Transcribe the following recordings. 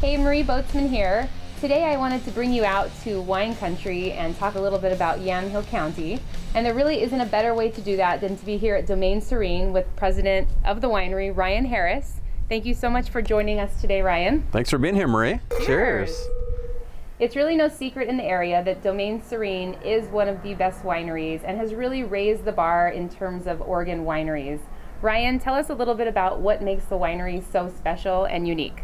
Hey, Marie Boatsman here. Today I wanted to bring you out to wine country and talk a little bit about Yamhill County. And there really isn't a better way to do that than to be here at Domaine Serene with President of the winery, Ryan Harris. Thank you so much for joining us today, Ryan. Thanks for being here, Marie. Cheers. It's really no secret in the area that Domaine Serene is one of the best wineries and has really raised the bar in terms of Oregon wineries. Ryan, tell us a little bit about what makes the winery so special and unique.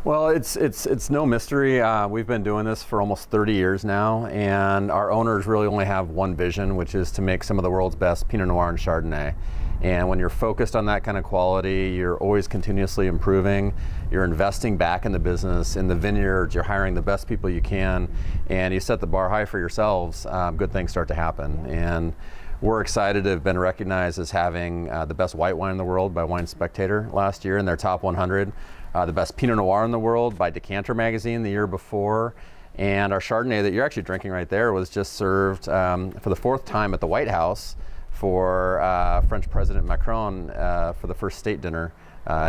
Well, it's no mystery. We've been doing this for almost 30 years now, and our owners really only have one vision, which is to make some of the world's best Pinot Noir and Chardonnay. And when you're focused on that kind of quality, you're always continuously improving. You're investing back in the business, in the vineyards, you're hiring the best people you can, and you set the bar high for yourselves, good things start to happen. And we're excited to have been recognized as having the best white wine in the world by Wine Spectator last year in their top 100. The best Pinot Noir in the world by Decanter magazine the year before. And our Chardonnay that you're actually drinking right there was just served for the fourth time at the White House for French President Macron for the first state dinner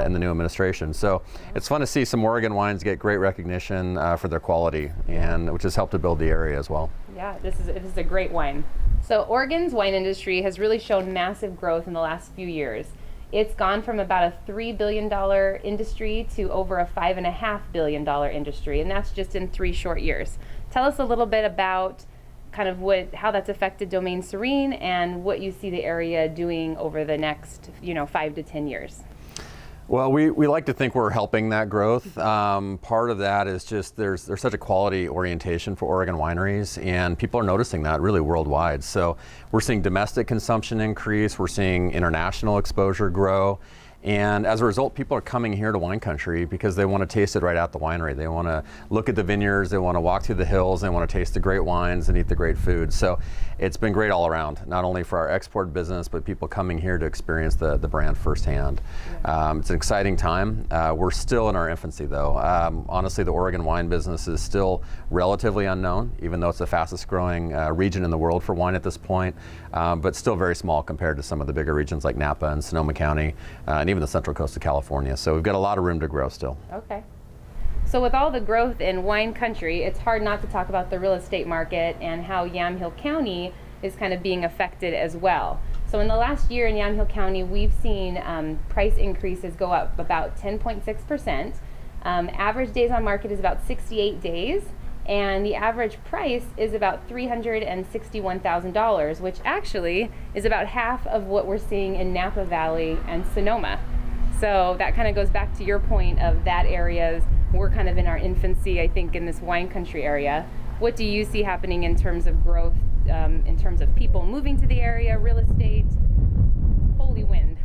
in the new administration. So it's fun to see some Oregon wines get great recognition for their quality, and which has helped to build the area as well. Yeah, this is a great wine. So Oregon's wine industry has really shown massive growth in the last few years. It's gone from about a $3 billion industry to over a $5.5 billion industry, and that's just in 3 short years. Tell us a little bit about kind of how that's affected Domaine Serene and what you see the area doing over the next 5 to 10 years. Well, we like to think we're helping that growth. Part of that is just there's such a quality orientation for Oregon wineries, and people are noticing that really worldwide. So we're seeing domestic consumption increase, we're seeing international exposure grow, and as a result, people are coming here to wine country because they want to taste it right at the winery. They want to look at the vineyards, they want to walk through the hills, they want to taste the great wines and eat the great food. So it's been great all around, not only for our export business, but people coming here to experience the brand firsthand. Yeah. It's an exciting time. We're still in our infancy though. Honestly, the Oregon wine business is still relatively unknown, even though it's the fastest growing region in the world for wine at this point, but still very small compared to some of the bigger regions like Napa and Sonoma County, and even the Central Coast of California. So we've got a lot of room to grow still. Okay. So with all the growth in wine country, it's hard not to talk about the real estate market and how Yamhill County is kind of being affected as well. So in the last year in Yamhill County, we've seen price increases go up about 10.6%. Average days on market is about 68 days, and the average price is about $361,000, which actually is about half of what we're seeing in Napa Valley and Sonoma. So that kind of goes back to your point of that areas, we're kind of in our infancy, I think, in this wine country area. What do you see happening in terms of growth, in terms of people moving to the area, real estate? Holy wind.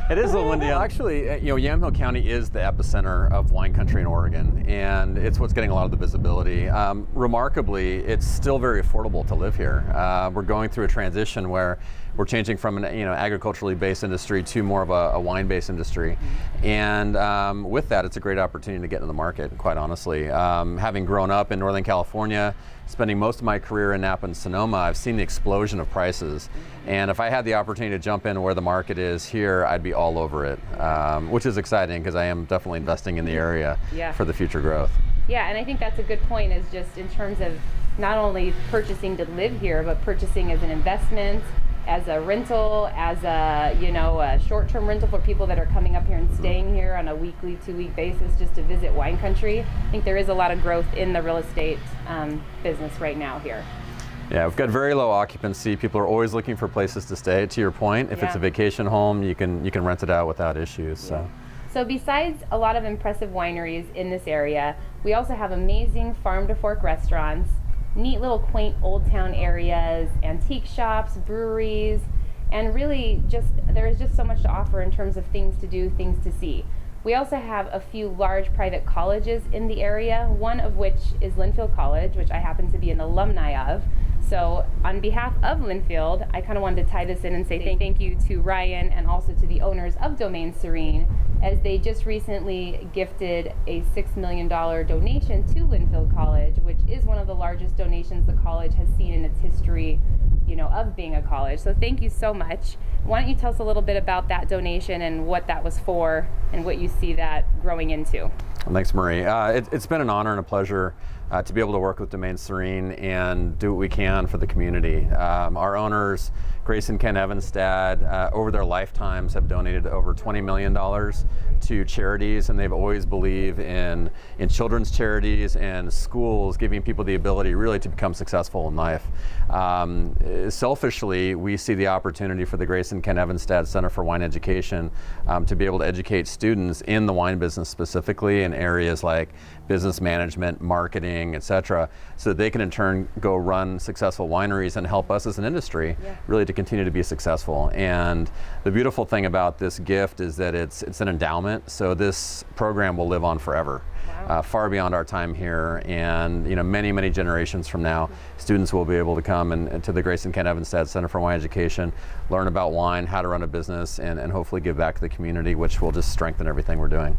It is a little windy. Actually, Yamhill County is the epicenter of wine country in Oregon, and it's what's getting a lot of the visibility. Remarkably, it's still very affordable to live here. We're going through a transition where we're changing from an agriculturally based industry to more of a wine-based industry, and with that, it's a great opportunity to get into the market. Quite honestly, having grown up in Northern California, spending most of my career in Napa and Sonoma, I've seen the explosion of prices. And if I had the opportunity to jump in where the market is here, I'd be all over it, which is exciting because I am definitely investing in the area for the future growth. Yeah, and I think that's a good point, is just in terms of not only purchasing to live here, but purchasing as an investment, as a rental, as a a short-term rental for people that are coming up here and staying here on a weekly, 2-week basis just to visit wine country. I think there is a lot of growth in the real estate business right now here. Yeah, we've got very low occupancy. People are always looking for places to stay. To your point, if it's a vacation home, you can rent it out without issues. So besides a lot of impressive wineries in this area, we also have amazing farm-to-fork restaurants, neat little quaint old town areas, antique shops, breweries, and really there is just so much to offer in terms of things to do, things to see. We also have a few large private colleges in the area, one of which is Linfield College, which I happen to be an alumni of. So on behalf of Linfield, I kind of wanted to tie this in and say thank you to Ryan and also to the owners of Domaine Serene, as they just recently gifted a $6 million donation to Linfield College, which is one of the largest donations the college has seen in its history of being a college. So thank you so much. Why don't you tell us a little bit about that donation and what that was for and what you see that growing into? Thanks, Marie. It's been an honor and a pleasure to be able to work with Domain Serene and do what we can for the community. Our owners, Grace and Ken Evanstad, over their lifetimes have donated over $20 million to charities, and they've always believed in children's charities and schools, giving people the ability really to become successful in life. Selfishly, we see the opportunity for the Grace and Ken Evanstad Center for Wine Education to be able to educate students in the wine business, specifically in areas like business management, marketing, etc., so that they can in turn go run successful wineries and help us as an industry really to continue to be successful. And the beautiful thing about this gift is that it's an endowment, so this program will live on forever. Wow. Far beyond our time here, and many generations from now, students will be able to come and to the Grace and Ken Evanstad Center for Wine Education, learn about wine, how to run a business, and hopefully give back to the community, which will just strengthen everything we're doing.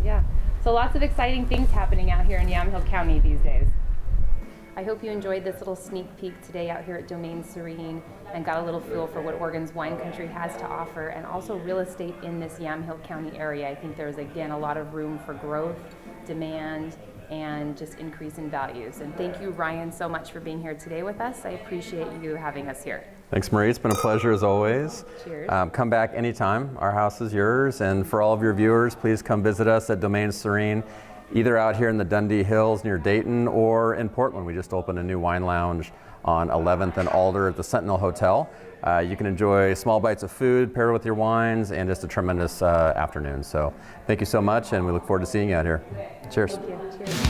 Yeah. So lots of exciting things happening out here in Yamhill County these days. I hope you enjoyed this little sneak peek today out here at Domain Serene and got a little feel for what Oregon's wine country has to offer, and also real estate in this Yamhill County area. I think there's, again, a lot of room for growth, demand, and just increase in values. And thank you, Ryan, so much for being here today with us. I appreciate you having us here. Thanks, Marie. It's been a pleasure as always. Cheers. Come back anytime. Our house is yours. And for all of your viewers, please come visit us at Domain Serene, either out here in the Dundee Hills near Dayton or in Portland. We just opened a new wine lounge on 11th and Alder at the Sentinel Hotel. You can enjoy small bites of food paired with your wines and just a tremendous afternoon. So thank you so much, and we look forward to seeing you out here. Cheers. Thank you. Cheers.